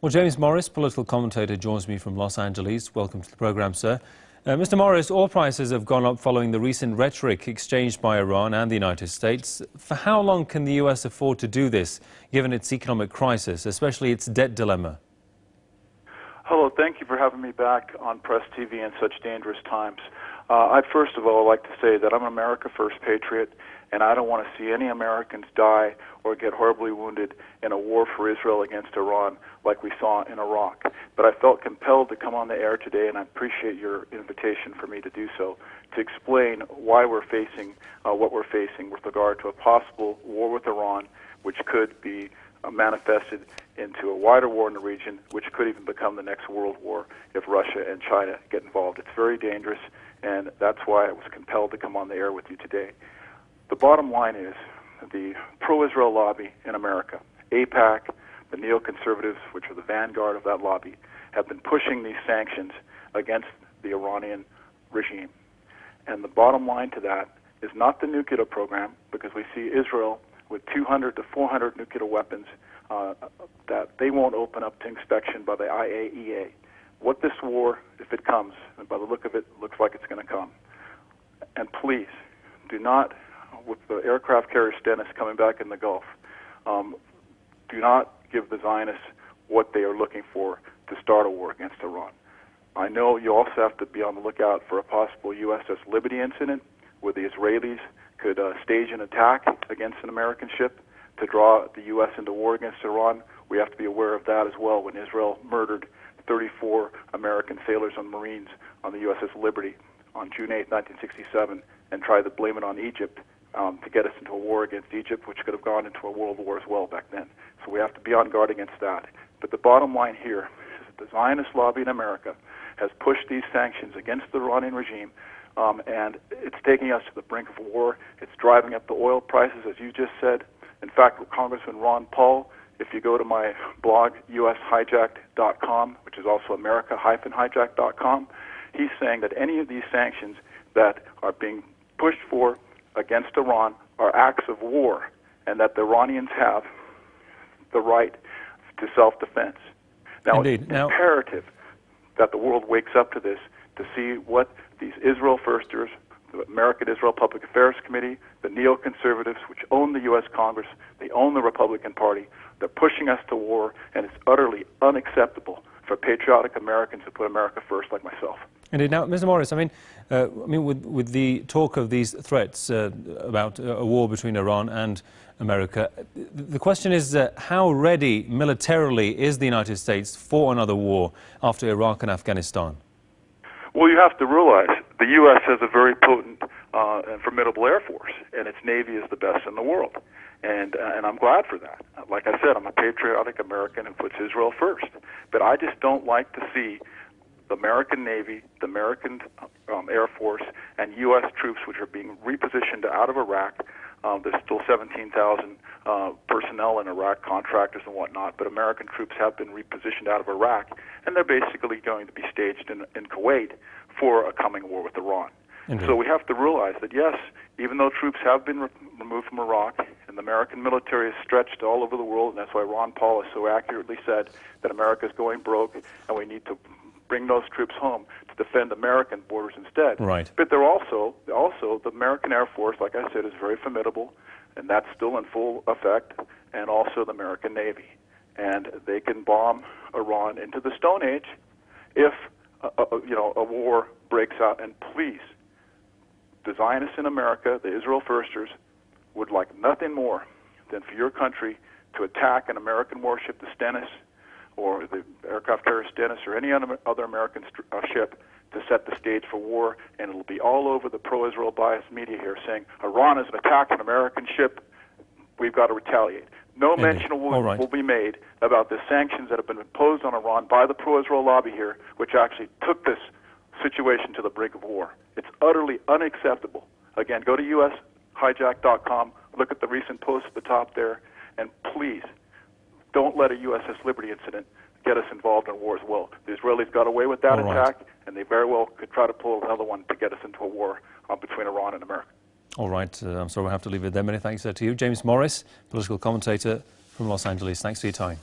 Well, James Morris, political commentator, joins me from Los Angeles. Welcome to the program, sir. Mr. Morris, oil prices have gone up following the recent rhetoric exchanged by Iran and the United States. For how long can the U.S. afford to do this, given its economic crisis, especially its debt dilemma? Hello, thank you for having me back on Press TV in such dangerous times. I'd first of all like to say that I'm an America First patriot, and I don't want to see any Americans die or get horribly wounded in a war for Israel against Iran like we saw in Iraq. But I felt compelled to come on the air today, and I appreciate your invitation for me to do so, to explain why we're facing what we're facing with regard to a possible war with Iran, which could be manifested into a wider war in the region, which could even become the next world war if Russia and China get involved. It's very dangerous, and that's why I was compelled to come on the air with you today. The bottom line is the pro-Israel lobby in America, AIPAC, the neoconservatives, which are the vanguard of that lobby, have been pushing these sanctions against the Iranian regime. And the bottom line to that is not the nuclear program, because we see Israel with 200 to 400 nuclear weapons that they won't open up to inspection by the IAEA. What this war, if it comes, and by the look of it, looks like it's going to come. And please, do not, with the aircraft carrier Stennis coming back in the Gulf, do not give the Zionists what they are looking for to start a war against Iran. I know you also have to be on the lookout for a possible USS Liberty incident where the Israelis could stage an attack against an American ship to draw the U.S. into war against Iran. We have to be aware of that as well when Israel murdered 34 American sailors and Marines on the USS Liberty on June 8, 1967, and tried to blame it on Egypt to get us into a war against Egypt, which could have gone into a world war as well back then. So we have to be on guard against that. But the bottom line here is that the Zionist lobby in America has pushed these sanctions against the Iranian regime, and it's taking us to the brink of war. It's driving up the oil prices, as you just said. In fact, Congressman Ron Paul, if you go to my blog, ushijacked.com, which is also america-hijacked.com, he's saying that any of these sanctions that are being pushed for against Iran are acts of war, and that the Iranians have the right to self-defense. Now, Indeed. It's imperative that the world wakes up to this, to see what these Israel Firsters, the American Israel Public Affairs Committee, the neoconservatives, which own the U.S. Congress, they own the Republican Party, they're pushing us to war, and it's utterly unacceptable for patriotic Americans who put America first like myself. Indeed. Now, Mr. Morris, with the talk of these threats about a war between Iran and America, the question is how ready militarily is the United States for another war after Iraq and Afghanistan? Well, you have to realize the U.S. has a very potent and formidable Air Force, and its Navy is the best in the world. And I'm glad for that. Like I said, I'm a patriotic American who puts Israel first. But I just don't like to see the American Navy, the American Air Force, and U.S. troops which are being repositioned out of Iraq. There's still 17,000 personnel in Iraq, contractors and whatnot, but American troops have been repositioned out of Iraq, and they're basically going to be staged in Kuwait for a coming war with Iran. Indeed. So we have to realize that, yes, even though troops have been removed from Iraq, and the American military is stretched all over the world, and that's why Ron Paul has so accurately said that America is going broke, and we need to bring those troops home to defend American borders instead. Right. But they're also the American Air Force, like I said, is very formidable, and that's still in full effect, and also the American Navy. And they can bomb Iran into the Stone Age if a war breaks out. And please, the Zionists in America, the Israel Firsters, would like nothing more than for your country to attack an American warship, the Stennis, or the aircraft carrier Stennis, or any other American ship, to set the stage for war, and it'll be all over the pro-Israel biased media here saying, Iran is attacking an American ship, we've got to retaliate. No mention will be made about the sanctions that have been imposed on Iran by the pro-Israel lobby here, which actually took this situation to the brink of war. It's utterly unacceptable. Again, go to ushijacked.com, look at the recent post at the top there, and please, don't let a USS Liberty incident get us involved in war as well. The Israelis got away with that attack, and they very well could try to pull another one to get us into a war between Iran and America. All right. I'm sorry we'll have to leave it there. Many thanks to you. James Morris, political commentator from Los Angeles. Thanks for your time.